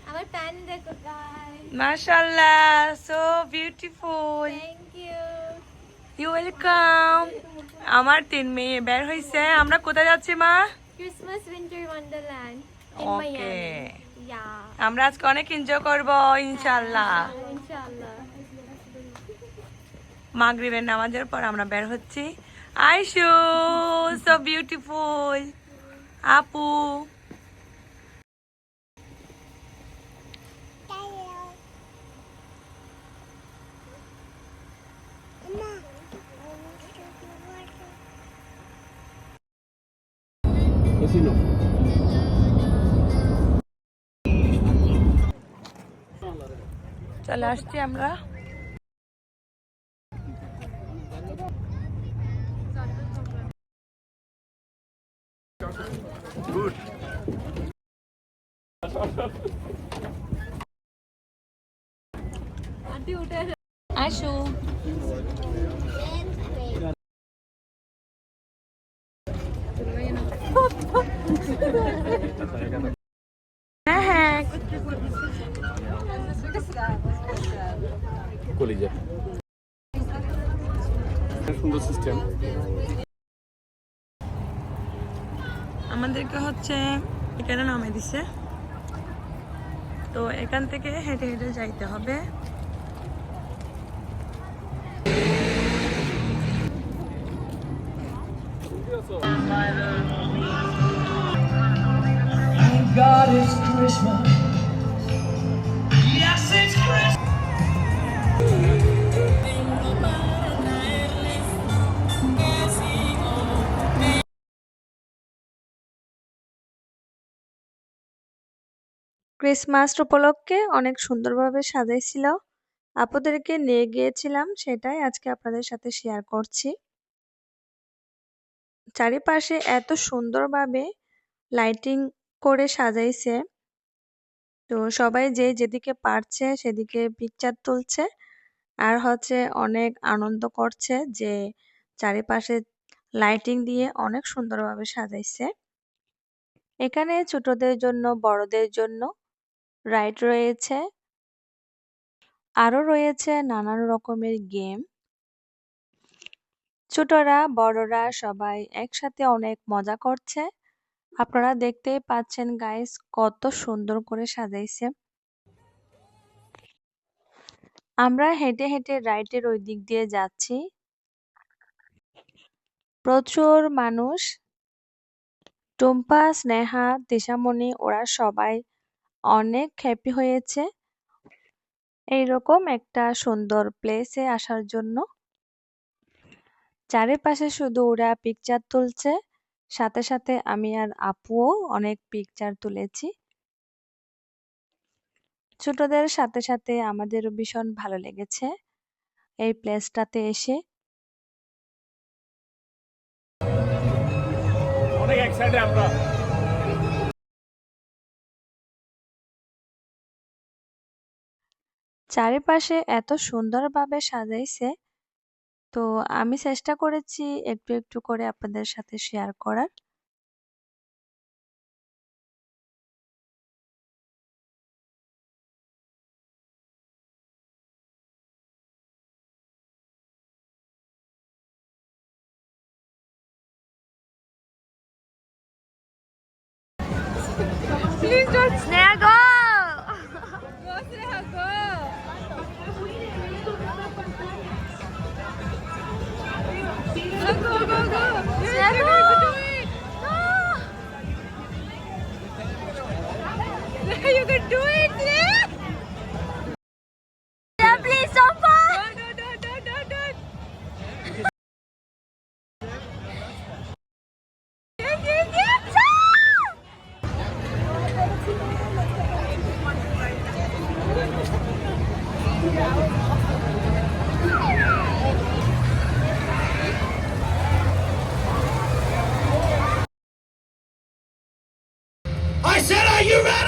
আমার প্যান দেখো গাইস। মাশাআল্লাহ, so beautiful. Thank you. You welcome. আমার 3 মেয়ে বের হইছে। আমরা কোথায় যাচ্ছি মা? Christmas winter wonderland in okay. Miami. Yeah. আমরা আজকে অনেক এনজয় করব ইনশাআল্লাহ। ইনশাআল্লাহ। মাগরিবের নামাজের পর আমরা বের হচ্ছি। আইশু, so beautiful. আপু চলে আসছি আমরা। আইশু হ্যাঁ হ্যাঁ কলিজা সুন্দর সিস্টেম। আমাদেরকে হচ্ছে এখানে নামে দিছে, তো এখান থেকে হেঁটে হেঁটে যাইতে হবে। God, it's Christmas. Yes, it's Christmas. Christmas উপলক্ষে অনেক সুন্দরভাবে সাজাইছিল, আপুদেরকে নিয়ে গিয়েছিলাম, সেটাই আজকে আপনাদের সাথে শেয়ার করছি। চারিপাশে এত সুন্দরভাবে লাইটিং করে সাজাইছে, তো সবাই যে যেদিকে পারছে সেদিকে পিকচার তুলছে আর হচ্ছে অনেক আনন্দ করছে যে চারিপাশে লাইটিং দিয়ে অনেক সুন্দরভাবে সাজাইছে। এখানে ছোটদের জন্য বড়দের জন্য রাইড রয়েছে, আরো রয়েছে নানান রকমের গেম। ছোটরা বড়রা সবাই একসাথে অনেক মজা করছে। আপনারা দেখতেই পাচ্ছেন গাইস, কত সুন্দর করে সাজাইছে। আমরা হেঁটে হেঁটে রাইডের ওই দিক দিয়ে যাচ্ছি। প্রচুর মানুষ, টুম্পা, স্নেহা, দিশামণি ওরা সবাই অনেক হ্যাপি হয়েছে এইরকম একটা সুন্দর প্লেসে আসার জন্য। চারিপাশে শুধু ওরা পিকচার তুলছে, সাথে সাথে আমি আর আপুও অনেক পিকচার তুলেছি। ছোটদের সাথে সাথে আমাদেরও ভীষণ ভালো লেগেছে এই প্লেসটাতে এসে। অনেক এক্সাইটেড আমরা। চারিপাশে এত সুন্দরভাবে সাজাইছে, তো আমি চেষ্টা করেছি একটু একটু করে আপনাদের সাথে শেয়ার করার। Please don't. Sneha, go. Go, Sneha, go. Go, go, go. Sneha, go. Do it. No. You can do it, Sneha. Yeah, please don't fall. Don't. Yes. I said, are you ready?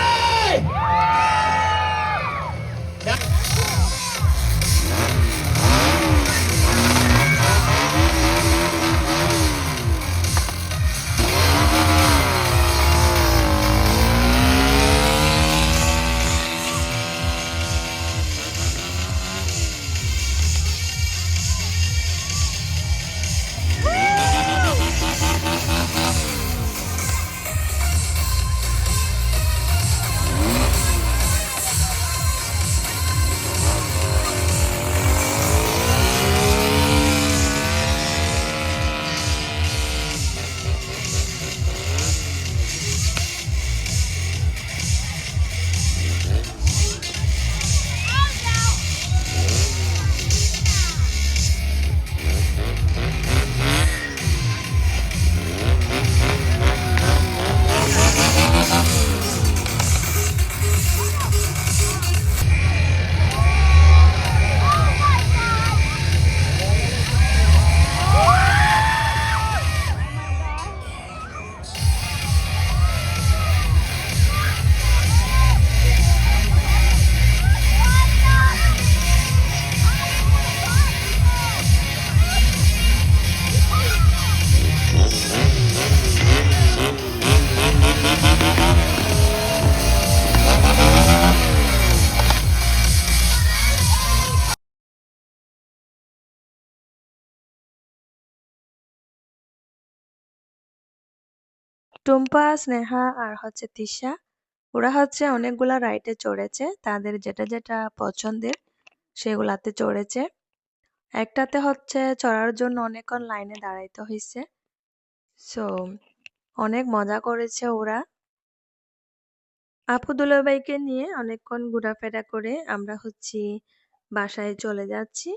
Tumpa, Sneha আর হচ্ছে তিশা, ওরা হচ্ছে অনেকগুলা রাইডে চড়েছে, তাদের যেটা যেটা পছন্দের সেগুলাতে চড়েছে। একটাতে হচ্ছে চড়ার জন্য অনেকক্ষণ লাইনে দাঁড়াইতে হয়েছে। সো অনেক মজা করেছে ওরা। আপু দুলাভাইকে নিয়ে অনেকক্ষণ ঘোরাফেরা করে আমরা হচ্ছি বাসায় চলে যাচ্ছি।